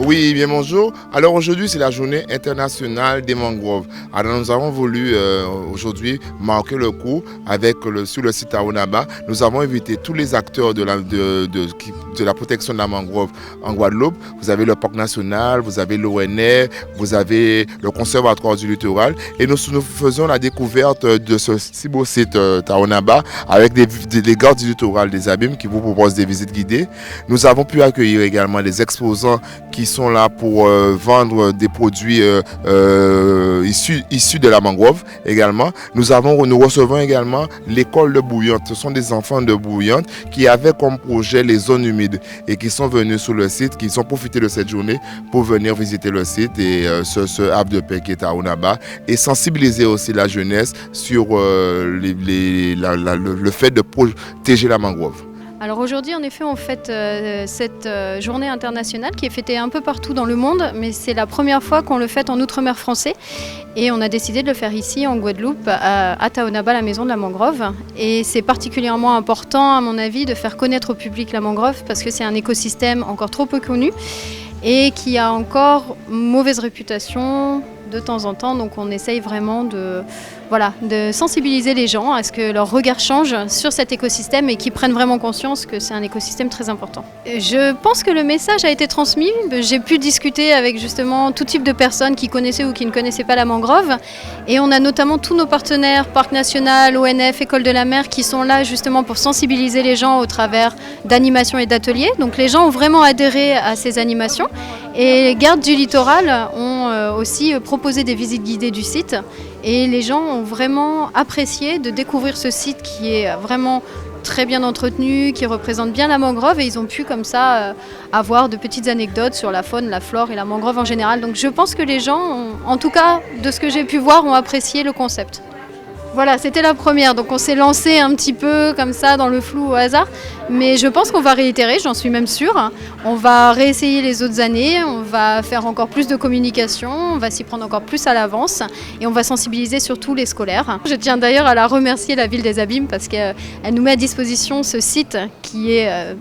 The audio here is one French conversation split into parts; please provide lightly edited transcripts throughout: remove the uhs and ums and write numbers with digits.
Oui, bien bonjour. Alors aujourd'hui, c'est la journée internationale des mangroves. Alors nous avons voulu aujourd'hui marquer le coup sur le site Taonaba. Nous avons invité tous les acteurs de la protection de la mangrove en Guadeloupe. Vous avez le Parc national, vous avez l'ONF, vous avez le Conservatoire du littoral. Et nous faisons la découverte de ce si beau site Taonaba avec des gardes du littoral des abîmes qui vous proposent des visites guidées. Nous avons pu accueillir également des exposants qui sont là pour vendre des produits issus de la mangrove également. Nous recevons également l'école de Bouillante. Ce sont des enfants de Bouillante qui avaient comme projet les zones humides et qui sont venus sur le site, qui ont profité de cette journée pour venir visiter le site et ce havre de paix qui est à Taonaba et sensibiliser aussi la jeunesse sur le fait de protéger la mangrove. Alors aujourd'hui, en effet, on fête cette journée internationale qui est fêtée un peu partout dans le monde, mais c'est la première fois qu'on le fête en Outre-mer français. Et on a décidé de le faire ici, en Guadeloupe, à Taonaba, la maison de la mangrove. Et c'est particulièrement important, à mon avis, de faire connaître au public la mangrove parce que c'est un écosystème encore trop peu connu et qui a encore mauvaise réputation de temps en temps. Donc on essaye vraiment de sensibiliser les gens à ce que leur regard change sur cet écosystème et qu'ils prennent vraiment conscience que c'est un écosystème très important. Je pense que le message a été transmis. J'ai pu discuter avec justement tout type de personnes qui connaissaient ou qui ne connaissaient pas la mangrove. Et on a notamment tous nos partenaires, Parc national, ONF, École de la mer, qui sont là justement pour sensibiliser les gens au travers d'animations et d'ateliers. Donc les gens ont vraiment adhéré à ces animations. Et les gardes du littoral ont aussi proposé des visites guidées du site. Et les gens ont vraiment apprécié de découvrir ce site qui est vraiment très bien entretenu, qui représente bien la mangrove et ils ont pu comme ça avoir de petites anecdotes sur la faune, la flore et la mangrove en général. Donc je pense que les gens, en tout cas de ce que j'ai pu voir, ont apprécié le concept. Voilà, c'était la première, donc on s'est lancé un petit peu comme ça dans le flou au hasard, mais je pense qu'on va réitérer, j'en suis même sûre. On va réessayer les autres années, on va faire encore plus de communication, on va s'y prendre encore plus à l'avance et on va sensibiliser surtout les scolaires. Je tiens d'ailleurs à la remercier, la ville des Abîmes, parce qu'elle nous met à disposition ce site qui est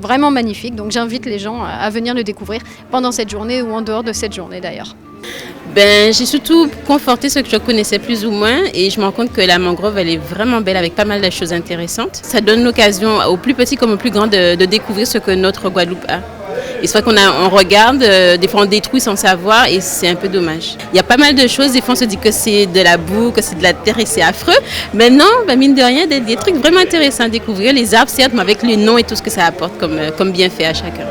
vraiment magnifique, donc j'invite les gens à venir le découvrir pendant cette journée ou en dehors de cette journée d'ailleurs. J'ai surtout conforté ce que je connaissais plus ou moins et je me rends compte que la mangrove elle est vraiment belle avec pas mal de choses intéressantes. Ça donne l'occasion aux plus petits comme aux plus grands de découvrir ce que notre Guadeloupe a. Et c'est vrai qu'on regarde, des fois on détruit sans savoir et c'est un peu dommage. Il y a pas mal de choses, des fois on se dit que c'est de la boue, que c'est de la terre et c'est affreux. Mais non, mine de rien, des trucs vraiment intéressants à découvrir. Les arbres certes, mais avec les noms et tout ce que ça apporte comme bienfait à chacun.